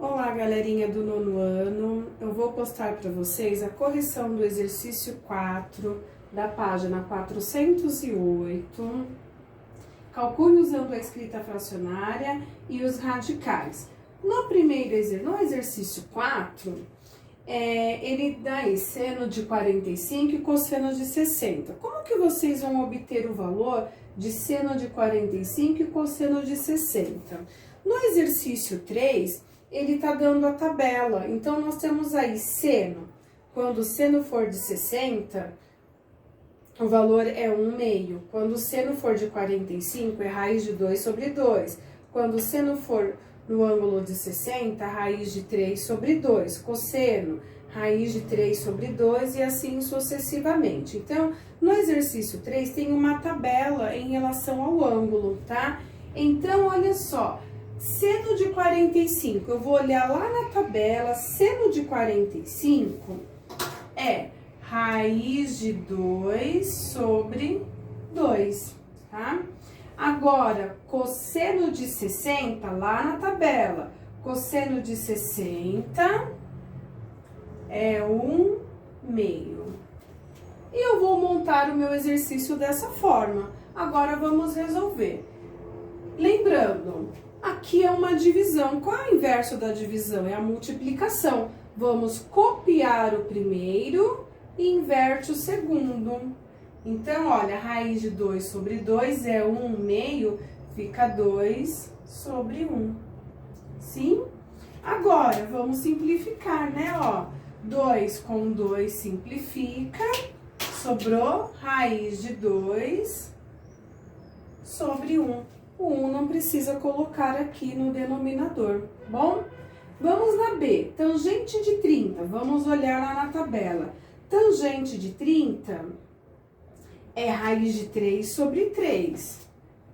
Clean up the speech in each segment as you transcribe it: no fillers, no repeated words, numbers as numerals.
Olá, galerinha do nono ano. Eu vou postar para vocês a correção do exercício 4 da página 408. Calcule usando a escrita fracionária e os radicais. No exercício 4, ele dá aí seno de 45 e cosseno de 60. Como que vocês vão obter o valor de seno de 45 e cosseno de 60? No exercício 3, ele está dando a tabela. Então, nós temos aí seno. Quando o seno for de 60, o valor é 1/2. Quando o seno for de 45, é raiz de 2 sobre 2. Quando o seno for no ângulo de 60, raiz de 3 sobre 2. Cosseno, raiz de 3 sobre 2 e assim sucessivamente. Então, no exercício 3, tem uma tabela em relação ao ângulo, tá? Então, olha só. Seno de 45, eu vou olhar lá na tabela, seno de 45 é raiz de 2 sobre 2, tá? Agora, cosseno de 60, lá na tabela, cosseno de 60 é 1/2. E eu vou montar o meu exercício dessa forma. Agora, vamos resolver. Lembrando, aqui é uma divisão. Qual é o inverso da divisão? É a multiplicação. Vamos copiar o primeiro e inverte o segundo. Então, olha, raiz de 2 sobre 2 é 1/2, fica 2 sobre 1. Sim? Agora, vamos simplificar, né? Ó, 2 com 2 simplifica, sobrou raiz de 2 sobre 1. O 1 não precisa colocar aqui no denominador, bom? Vamos na B, tangente de 30, vamos olhar lá na tabela. Tangente de 30 é raiz de 3 sobre 3.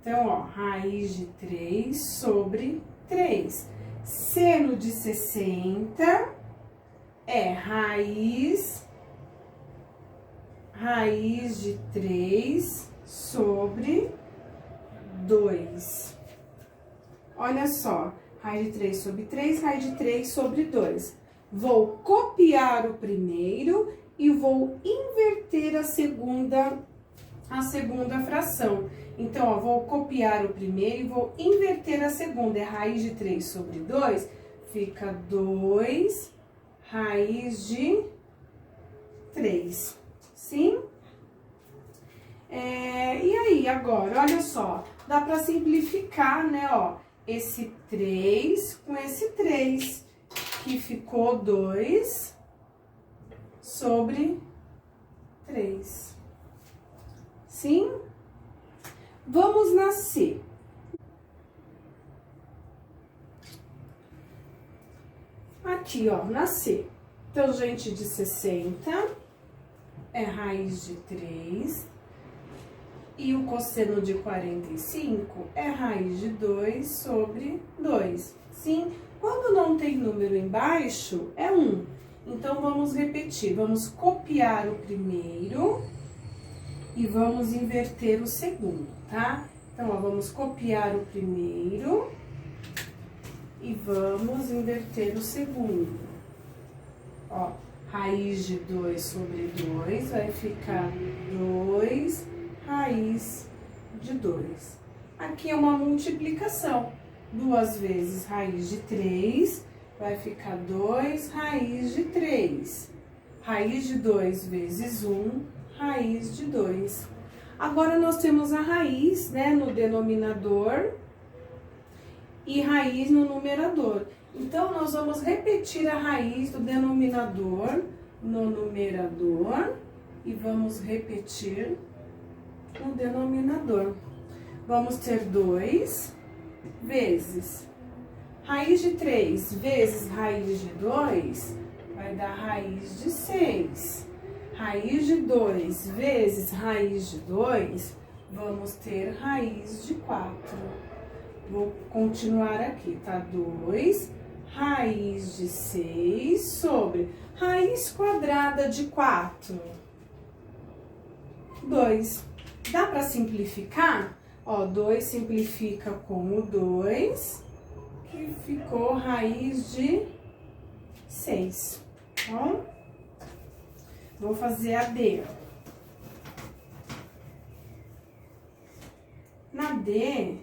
Então, ó, raiz de 3 sobre 3. Seno de 60 é raiz de 3 sobre 2. Olha só, raiz de 3 sobre 3, raiz de 3 sobre 2. Vou copiar o primeiro e vou inverter a segunda fração. Então, ó, vou copiar o primeiro e vou inverter a segunda. É raiz de 3 sobre 2, fica 2 raiz de 3. Sim? E aí, agora, olha só, dá para simplificar, né, ó, esse 3 com esse 3, que ficou 2 sobre 3. Sim? Vamos na C. Aqui, ó, na C, tangente de 60 é raiz de 3. E o cosseno de 45 é raiz de 2 sobre 2. Sim? Quando não tem número embaixo, é 1. Então, vamos repetir. Vamos copiar o primeiro e vamos inverter o segundo, tá? Então, ó, vamos copiar o primeiro e vamos inverter o segundo. Ó, raiz de 2 sobre 2 vai ficar 2 raiz de 2. Aqui é uma multiplicação. 2 vezes raiz de 3, vai ficar 2 raiz de 3. Raiz de 2 vezes 1, raiz de 2. Agora, nós temos a raiz, né, no denominador e raiz no numerador. Então, nós vamos repetir a raiz do denominador no numerador e vamos repetir no denominador. Vamos ter 2 vezes raiz de 3 vezes raiz de 2, vai dar raiz de 6. Raiz de 2 vezes raiz de 2, vamos ter raiz de 4. Vou continuar aqui, tá? 2 raiz de 6 sobre raiz quadrada de 4. 2. Dá para simplificar? Ó, 2 simplifica com o 2 que ficou raiz de 6, tá bom? Vou fazer a D. Na D,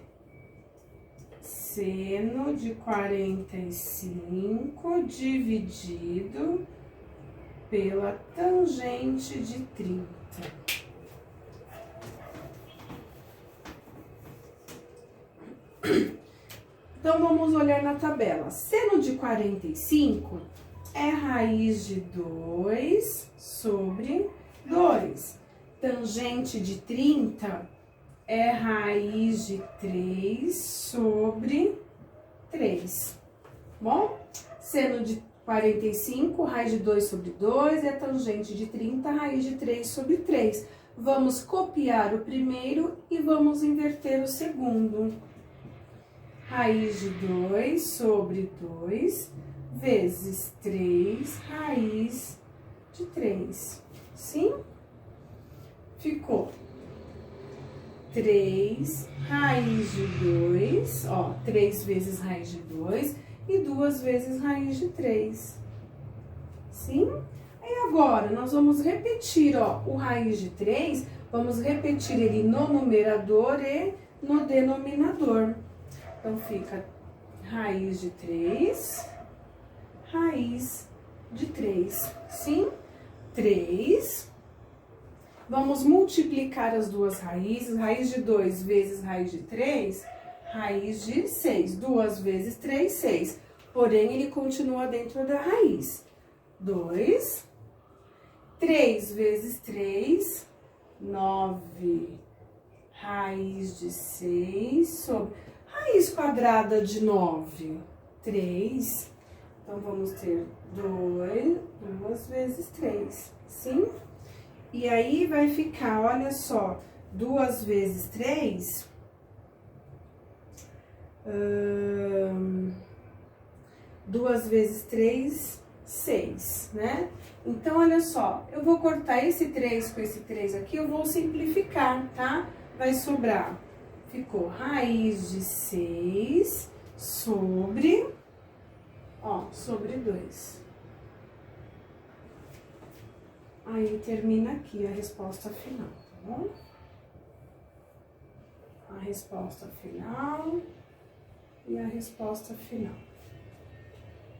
seno de 45 dividido pela tangente de 30. Então, vamos olhar na tabela. Seno de 45 é raiz de 2 sobre 2. Tangente de 30 é raiz de 3 sobre 3. Bom? Seno de 45, raiz de 2 sobre 2, e a tangente de 30, raiz de 3 sobre 3. Vamos copiar o primeiro e vamos inverter o segundo. Raiz de 2 sobre 2 vezes 3, raiz de 3. Sim? Ficou 3 raiz de 2, ó, 3 vezes raiz de 2 e 2 vezes raiz de 3. Sim? E agora, nós vamos repetir, ó, o raiz de 3, vamos repetir ele no numerador e no denominador. Então, fica raiz de 3, raiz de 3. Sim? 3. Vamos multiplicar as duas raízes. Raiz de 2 vezes raiz de 3, raiz de 6. 2 vezes 3, 6. Porém, ele continua dentro da raiz. 2. 3 vezes 3, 9. Raiz de 6 sobre... Raiz quadrada de 9, 3. Então, vamos ter 2 vezes 3, sim? E aí, vai ficar, olha só, 2 vezes 3... 2 vezes 3, 6, né? Então, olha só, eu vou cortar esse 3 com esse 3 aqui, eu vou simplificar, tá? Vai sobrar... Ficou raiz de 6 sobre, ó, sobre 2. Aí, termina aqui a resposta final, tá bom? A resposta final e a resposta final.